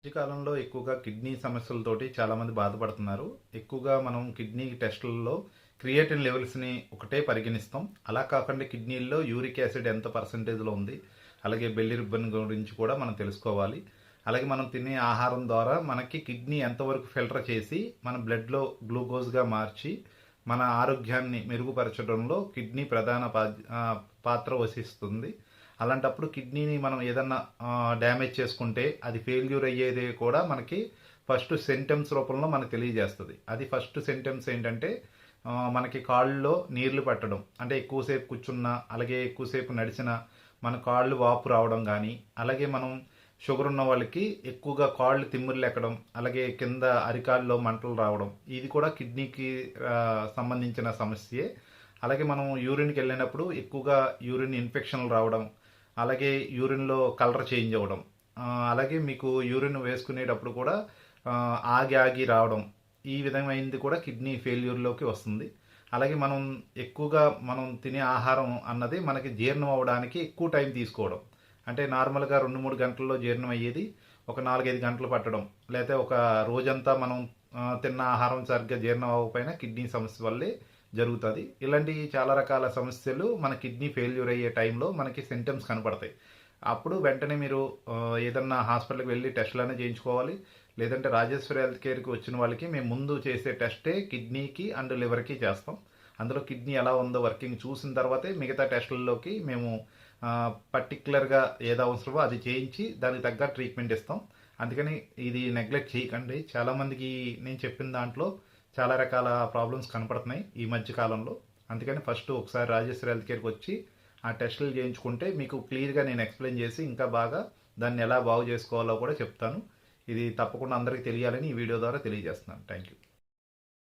ఈ కాలంలో ఎక్కువగా కిడ్నీ సమస్యలతోటి చాలామంది బాధపడుతున్నారు. ఎక్కువగా మనం కిడ్నీ టెస్టులలో క్రియేటిన్ లెవెల్స్‌ని ఒకటే పరిగణిస్తాం. అలా కాకుండా కిడ్నీల్లో యూరిక్ యాసిడ్ ఎంత పర్సెంటేజ్‌లో ఉంది, అలాగే బిలిరుబిన్ గురించి కూడా మనం తెలుసుకోవాలి. అలాగే మనం తినే ఆహారం ద్వారా మనకి కిడ్నీ ఎంతవరకు ఫిల్టర్ చేసి మన బ్లడ్‌లో గ్లూకోజ్‌గా మార్చి మన ఆరోగ్యాన్ని మెరుగుపరచడంలో కిడ్నీ ప్రధాన పాత్ర వహిస్తుంది. అలాంటప్పుడు కిడ్నీని మనం ఏదన్నా డ్యామేజ్ చేసుకుంటే అది ఫెయిల్యూర్ అయ్యేది కూడా మనకి ఫస్ట్ సింటమ్స్ రూపంలో మనకు తెలియజేస్తుంది. అది ఫస్ట్ సింటమ్స్ ఏంటంటే మనకి కాళ్ళలో నీళ్లు పట్టడం, అంటే ఎక్కువసేపు కూర్చున్నా అలాగే ఎక్కువసేపు నడిచినా మన కాళ్ళు వాపు రావడం కానీ, అలాగే మనం షుగర్ ఉన్న వాళ్ళకి ఎక్కువగా కాళ్ళు తిమ్మిర్లు ఎక్కడం, అలాగే కింద అరికాల్లో మంటలు రావడం, ఇది కూడా కిడ్నీకి సంబంధించిన సమస్యే. అలాగే మనం యూరిన్కి వెళ్ళినప్పుడు ఎక్కువగా యూరిన్ ఇన్ఫెక్షన్లు రావడం, అలాగే యూరిన్లో కలర్ చేంజ్ అవ్వడం, అలాగే మీకు యూరిన్ వేసుకునేటప్పుడు కూడా ఆగి ఆగి రావడం, ఈ విధమైనది కూడా కిడ్నీ ఫెయిల్యూర్లోకి వస్తుంది. అలాగే మనం తినే ఆహారం అన్నది మనకి జీర్ణం అవ్వడానికి ఎక్కువ టైం తీసుకోవడం, అంటే నార్మల్గా 2-3 గంటల్లో జీర్ణం అయ్యేది ఒక 4-5 గంటలు పట్టడం, లేకపోతే ఒక రోజంతా మనం తిన్న ఆహారం సరిగ్గా జీర్ణం అవ్వకపోయినా కిడ్నీ సమస్య వల్లే జరుగుతుంది. ఇలాంటి చాలా రకాల సమస్యలు మన కిడ్నీ ఫెయిల్యూర్ అయ్యే టైంలో మనకి సింటమ్స్ కనపడతాయి. అప్పుడు వెంటనే మీరు ఏదన్నా హాస్పిటల్కి వెళ్ళి టెస్టులనే చేయించుకోవాలి. లేదంటే రాజేశ్వరి హెల్త్ కేర్కి వచ్చిన వాళ్ళకి మేము ముందు చేసే టెస్టే కిడ్నీకి అండ్ లివర్కి చేస్తాం. అందులో కిడ్నీ ఎలా ఉందో వర్కింగ్ చూసిన తర్వాతే మిగతా టెస్టుల్లోకి మేము పర్టికులర్గా ఏది అవసరమో అది చేయించి దానికి తగ్గ ట్రీట్మెంట్ ఇస్తాం. అందుకని ఇది నెగ్లెక్ట్ చేయకండి. చాలామందికి నేను చెప్పిన దాంట్లో చాలా రకాల ప్రాబ్లమ్స్ కనపడుతున్నాయి ఈ మధ్య కాలంలో. అందుకని ఫస్ట్ ఒకసారి రాజేశ్వరి హెల్త్ కేర్కి వచ్చి ఆ టెస్టులు చేయించుకుంటే మీకు క్లియర్గా నేను ఎక్స్ప్లెయిన్ చేసి ఇంకా బాగా దాన్ని ఎలా బాగు చేసుకోవాలో కూడా చెప్తాను. ఇది తప్పకుండా అందరికీ తెలియాలని ఈ వీడియో ద్వారా తెలియజేస్తున్నాను. Thank you.